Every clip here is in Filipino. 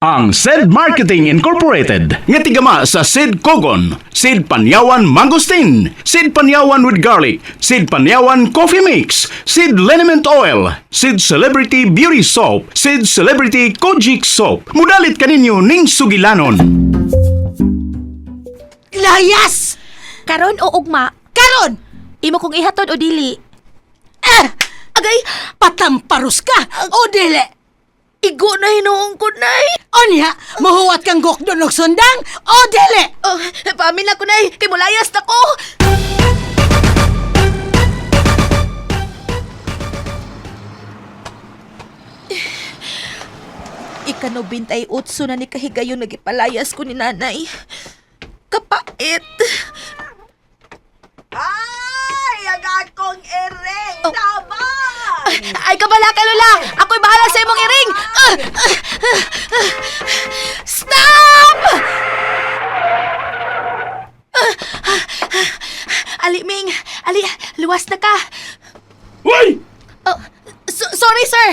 Ang SED Marketing Incorporated nga tigama sa SED Kogon, SED Panyawan Mangosteen, SED Panyawan with Garlic, SED Panyawan Coffee Mix, SED Liniment Oil, SED Celebrity Beauty Soap, SED Celebrity Kojic Soap. Mudalit kaninyo ning sugilanon. Layas! Karon o ugma, Karon! imo kong ihatod o dili. Agay, patamparus ka! O dili! Igo na hinuong ko, nay. Onya, mahuwat kang gokdon og sundang! O dili! Oh, pamilya ko, nay. Kay mulayas na ko. Ikano 28 na ni kahigayon nagipalayas ko ni nanay. Kapait. Ay, ang akong ereng! Oh. Tama! Ay, kabala ka, Lola! Ako'y bahala sa imong iring! Stop! Ali, Ming! Ali, luwas na ka! Uy! Sorry, sir!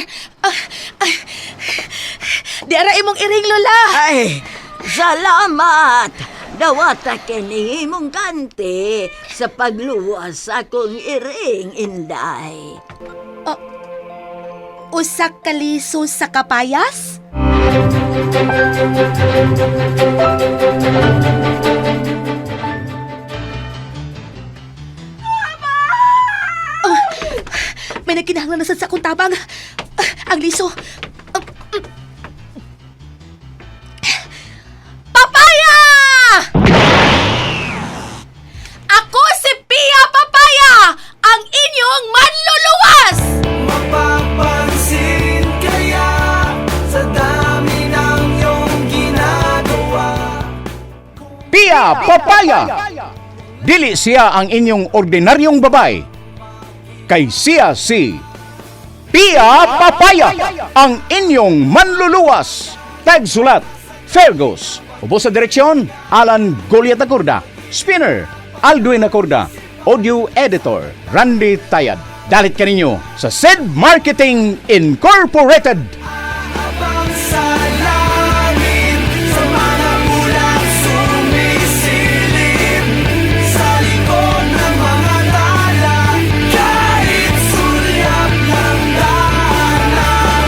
Di ara imong iring, Lola! Ay, salamat! Dawata kini mong ganti sa pagluwas akong iring, Inday. Usak kaliso sa kapayas? May nagkinahanglan na sa akong tabang. Ang liso. Papaya! Ako si Pia Papaya, ang inyong manluluwas! Mapapansin kaya sa dami ng iyong ginagawa. Pia Papaya! Dili siya ang inyong ordinaryong babay. Kay siya si Pia Papaya, ang inyong manluluwas. Tagsulat, Fergus. Ubos sa direksyon, Alan Goliat Acorda. Spinner, Aldwin Acorda. Audio Editor, Randy Tayad. Dalit kaninyo sa SED Marketing Incorporated. Abang sa langit, sa mga bulan sumisilip, sa likod ng mga tala, kahit sulyap ng daanan.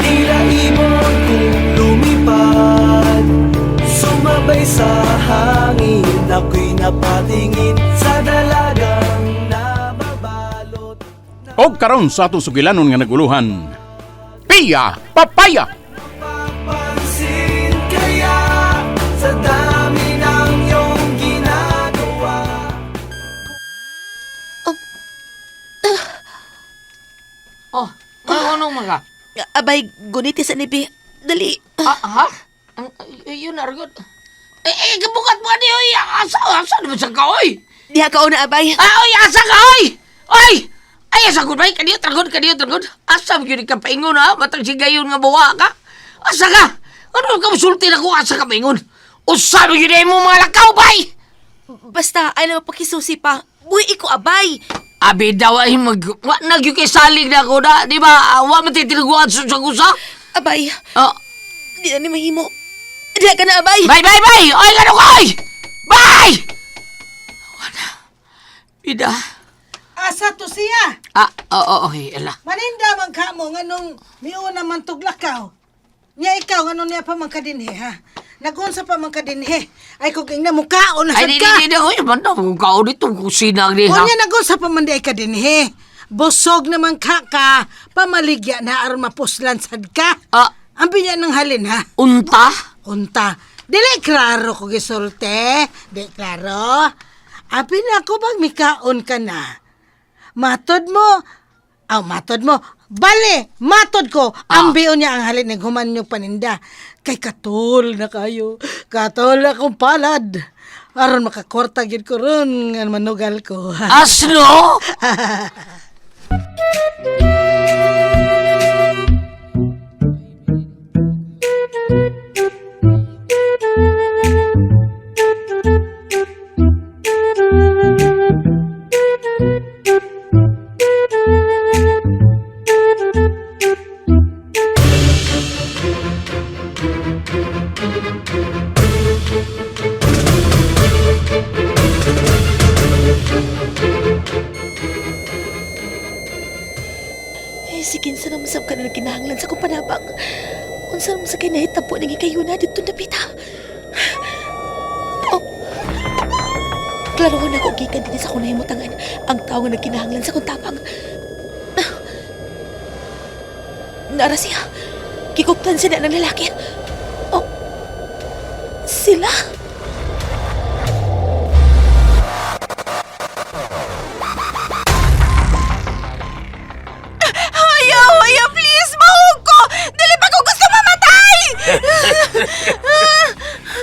Tila ibon kong lumipad, sumabay sa hangin, ako'y napatingin sa dalagang nababalot. O karon sa atong sugilanon nga naguluhan, Pia Papaya! Papansin kaya sa dami ng iyong ginagawa. Oh, ano mga? Abay, guniti sa nibi. Dali. Ha? Yun na, Argot. Kabukat mo ni, oy! Asa naman sa ka, oy! Diha ka una, abay. Oy, asa ka, oy! Oy! Ay, asa ko, bay! Kaniyot, tragod. Asa mo yun ka paingon, ha? Matang sigayon nga bawa ka? Asa ka? Ano ka masulti na ko, asa ka paingon? Usa mo yun mo mga lakaw, bay! Basta, ay na mapakisusi pa. Buhi ko, abay. Abi daw ay nagyo kay salig na ako na, di ba? Wa matitilguan sa gusa? Abay, Oh, di na ni mahimo. Diha ka na, abay. bay! Oy, gano ka, oy! Bay! Wala. Pida. Asa to siya? Oo, ala. Maninda man ka mo, nganong miuna man tuglakaw. Nya ikaw, nganong niya pa man kadinhe, ha? Nagunsa pa man kadinhe. Ay, kung ina mo kaon, Ay, hasad di, ka. oy, man daw, kung kao dito, kusinang di, ha? O niya nagunsa pa man di ay kadinhe. Busog naman ka, pamaligya na aron mapuslan sad ka. Ang binya ng halin, ha? Unta? Unta. Dili klaro ko gisulti. Di klaro. Apin ako bang mikaon ka na? Matod mo. Bale, matod ko. Ambiyon niya ang halin ng human yung paninda. Kay katol na kayo. Katol akong palad. Aron makakorta gid ko ron nga manugal ko. Asno? Sige, sa naman sa kanila kinahanglan sa kong panabang. Unsa naman sa kinahitabo ng ikayuna dito na bita. Oh. Klarohon ako gikan din sa akong nahimutangan. Ang tao nga nagkinahanglan sa kong tapang. Nara siya. Kikuptan sila ng lalaki. Oh. Sila? Haya, please, mahog ko! Dili pa ko gusto mamatay!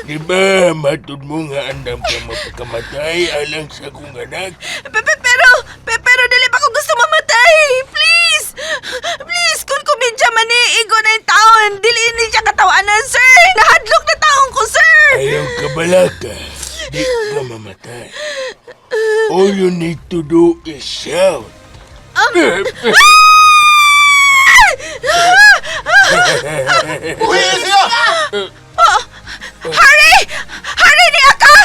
Di ba matod mo nga andam ka mapakamatay alang sa kong anak? Pero dili pa ko gusto mamatay! Please! Please, kung kumidya maniigo na yung taon, dili ni siya katawanan, sir! Nahadlok na taon ko, sir! Ayaw ka balaka. Di ka mamatay. All you need to do is shout. Hurry! Hurry niya ka!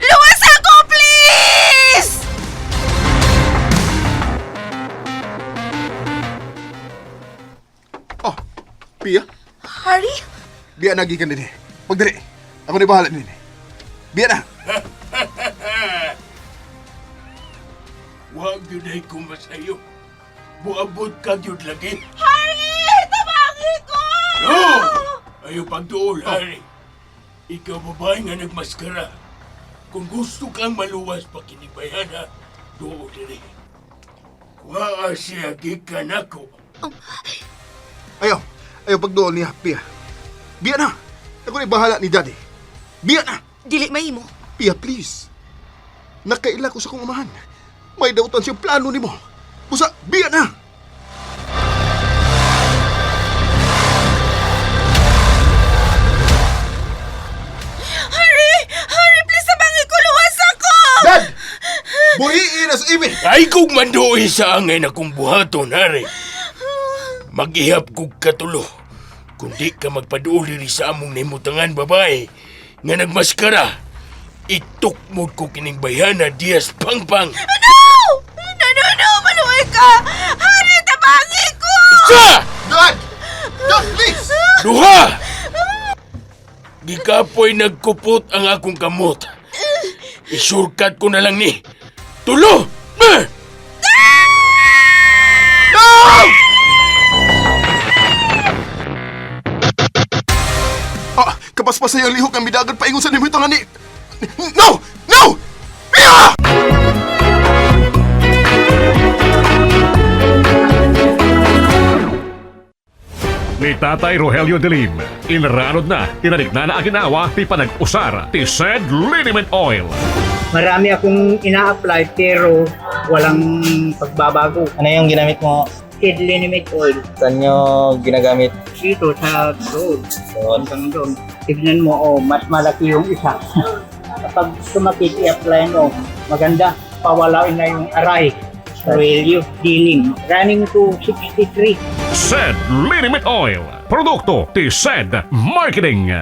Luwas ako, please! Oh, Pia, Hurry? biya na gikan din. Pagdali, ako na bahala din. Biya na. Huwag yun ay kumasayo. Buabot ka yun lagi. Hurry! Tabangi ko! No! Ayaw pagdool, Harry. Ikaw babae nga nagmaskara. Kung gusto kang maluwas pa kinibayana, doon diri. Waa siya gikan ako. Ayaw pagdoon niya, Pia. Biya na. Ako na bahala ni Daddy. Biya na. Dili mahimo. Pia, please. Nakaila ko sa kong amahan. May dautan siyang plano ni mo. Busa, biya na. Hurry, please, tabangi ko! Luwas ako! Dad! Buhiin na sa imi! Ay kung manduoy sa angay na kong buhaton, Harry. Mag-ihap kong katulo. Kung di ka magpaduuli rin sa among nimutangan babae nga nagmaskara, itukmod ko kining bayana Diaz Pangpang. No! Maluway ka! Hurry, tabangi ko! Isa! Dad! Dad, please! Duha! Di kapoy nagkupot ang akong kamot. Isurkat ko na lang ni. Tulo! Kapaspas sa iyong lihok ang midagan paingon sa nimutangan ni... No! No! Pia! Ni Tatay Rogelio Delim, inranod na, tinanik na aginawa, ti panag-usara, ti Sed Liniment Oil. Marami akong ina-apply pero walang pagbabago. Ano yung ginamit mo? Seed liniment oil. Saan nyo ginagamit? Dito sa road. Hanggang doon. Tignan mo, mas malaki yung isa. Kapag sumakit, i-apply mo. Maganda. Pawalain na yung aray. Aurelio Dealing. Running to 63. Sed Liniment Oil, produkto ti Sed Marketing.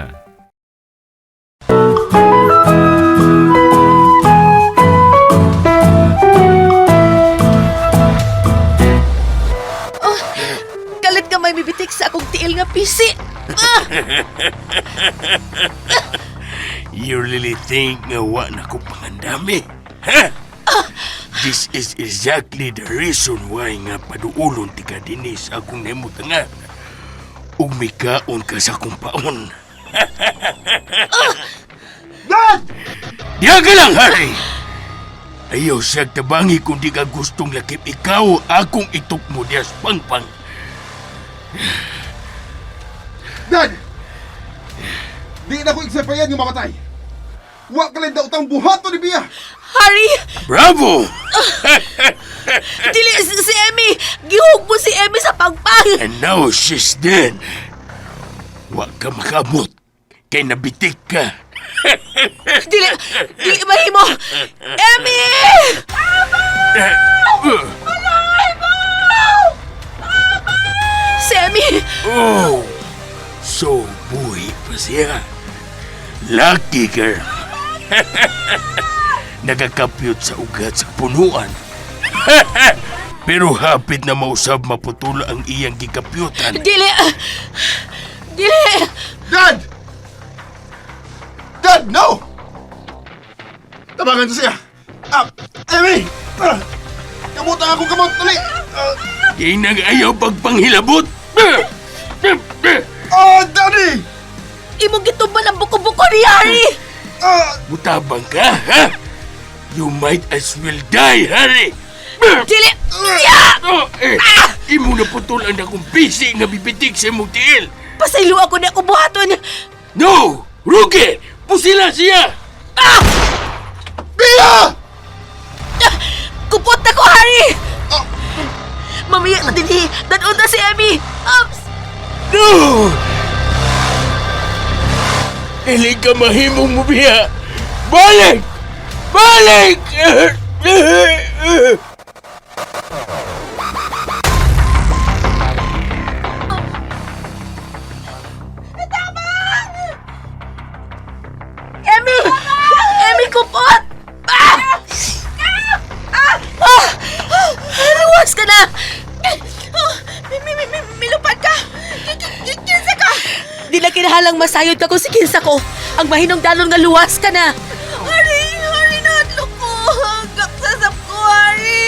Galit ka may bibitik sa akong tiil nga pisi. You really think nga wa na ko pangandami? Ha? This is exactly the reason why nga paduulon ti ka dinis akong nemutangan. Ug mikaon ka sa akong paon. Dad! Diya ka lang, Harry! Ayaw siya tabangi kung di ka gustong lakip ikaw akong itok mo Diaz Pangpang. Dad! Di na ko iksapayan yung mamatay. Wa ka lang daw tang buhato ni Pia. Harry! Bravo! Dili si Emmy! Gihug mo si Emmy sa pagpang! And now she's dead. Wa ka makabot. Kay nabitik ka. Dili mahimo! Emmy! Si Emmy! Oh, so buhay pa siya. Lucky girl. Nagakapyot sa ugat sa punuan. Pero hapit na mausab maputula ang iyang gikapyutan. Dili! Dili! Dad! Dad, no! Tabangan siya. Amy! Kamutan akong kamot, dali! Kaya nag-ayaw pagpanghilabot. Daddy! Imong gitumbal ang buko-buko ni Harry! Mutabang ka, ha? You might as well die, Harry! Dili! Imo na putol ang akong bisi nga bibitig sa imong tiil. Pasaylo ako na ako buhaton! No! Rugi! Pusila siya! Bia! Kupot na ko, Harry! Mamaya na din danon na si Emmy! No! Dili ka mahimong mo, Bia! Balik! Balik! Emmy! Emmy, kupot! Luwas ka na! Milupad ka! Kinsa ka! Di na kinahalang masayod ka kung si Kinsa ko. Ang mahinungdanon nga luwas ka na! Hari, nadlo ko! Gaksasap ko, Hari!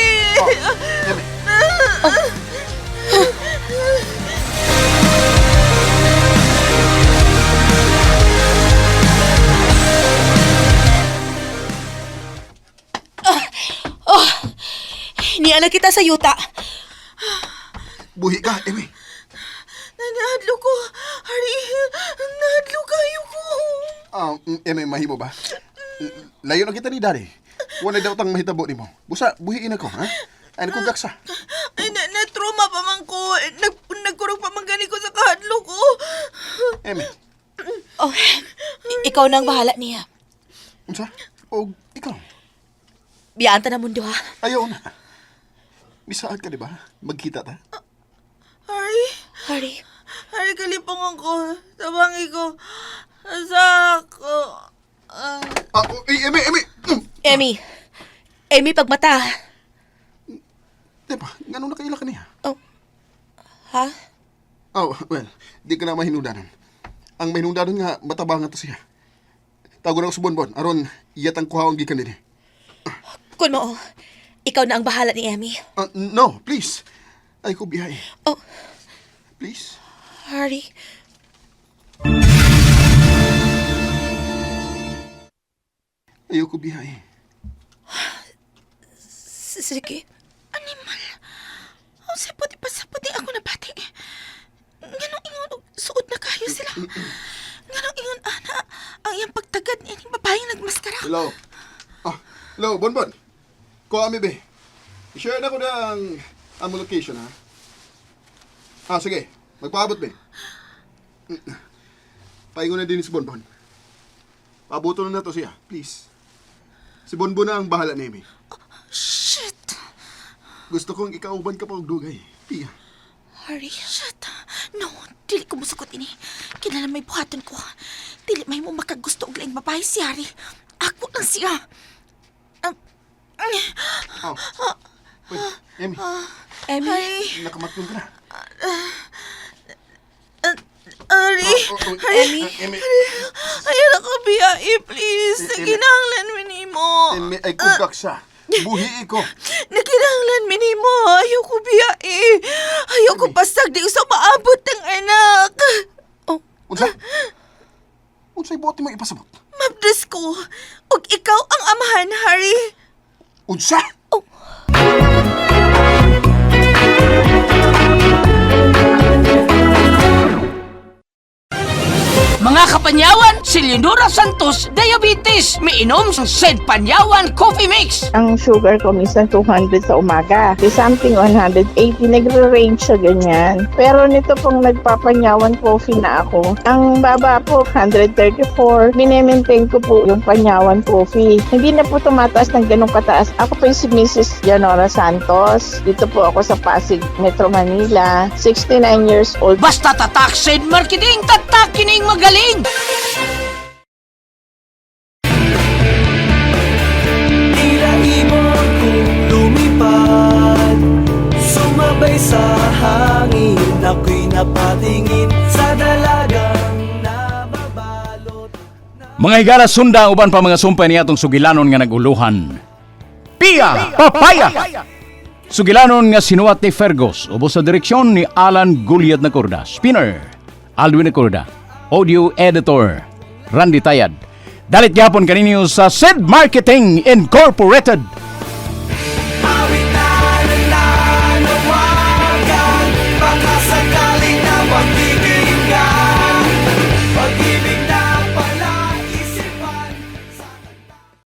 Niala kita sa yuta. Buhi ka, Amy. Nahadlo ko. Hari, nahadlo kayo ko. Amy, mahimo ba? Layo na kita ni Daddy. Wala daw tang mahitabo ni mo. Busa, buhiin ako, ha? Ay, nakugaksa. Ay, na-trauma pa man ko. Nagkurog pa man gani ko sa kahadlo ko. Amy, Oh, ikaw na ang bahala niya. unsa? O, ikaw? Biyaan ta na mundo, ha? Ayaw na. Misaan ka, di ba? Magkita ta? Hari, kalipangan ko. Tabangi ko. Asak ko. Amy! Emmy, pagmata. Di ba? Ganun na kaila ka niya? Ha? Oh, well, di ka na mahinudanan. Ang mahinudanan nga, matabangan to siya. Tago na ako sa bonbon. Aron, iyatang kuhaong gikan din eh. Kuno, ikaw na ang bahala ni Emmy. No, please. Ay ko bihay. Oh. Please. Hari. Ayoko bihay. Sige. Animal. Oh, saputi ako na bati. Ganong ingon, suot na kayo sila. Ganong ingon, ana, ang iyang pagtagad niya ng babaeng nagmaskara. Hello. Hello, bonbon. Kuha mi be. I-share na ko na ang location, ha? Sige. Magpaabot, be. Paingon na din si Bonbon. Paaboto na to siya, please. Si Bonbon na ang bahala ni Amy. Shit. Gusto kong ikauban ka pa og dugay. Pia. Hari. Shit. No, dili ko musukot ini. Kinala may buhaton ko. Dili may mo makagusto og laing babae si Hari. Ako lang siya. Wait, Amy. Emmy. Nakamatlong ka na. Ari. Amy. Ayaw na ko biyai, please. Nakinahanglan mo ni mo. Amy, ay kugak siya. Buhi ko. Nakinahanglan mo ni mo. Ayaw ko biyai. Ayaw ko pasag di usa maabot ng anak. Unsa? Unsa'y buhat mo ipasabot? Mabdas ko. Og ikaw ang amahan, Hari. Unsa? Mga kapanyawan, si Leonora Santos, diabetes, miinom sa Sed Panyawan Coffee Mix. Ang sugar ko minsan 200 sa umaga. Di something 180, nagre-range sa ganyan. Pero nito pong nagpapanyawan coffee na ako. Ang baba po, 134. Minemaintain ko po yung panyawan coffee. Hindi na po tumataas ng ganong kataas. Ako po yung si Mrs. Leonora Santos. Dito po ako sa Pasig, Metro Manila. 69 years old. Basta tatak Sed Marketing, tatak kining magaling. Tila ibon kong lumipad Mga higala sunda uban pa mga sumpay niya atong sugilanon nga naguluhan. Pia Papaya! Sugilanon nga sinuwat ni Fergus ubos sa direksyon ni Alan Gulyat Nacorda. Spinner, Alwin Nacorda. Audio Editor, Randy Tayad. Dalit gyapon kaninyo sa Sid Marketing Incorporated.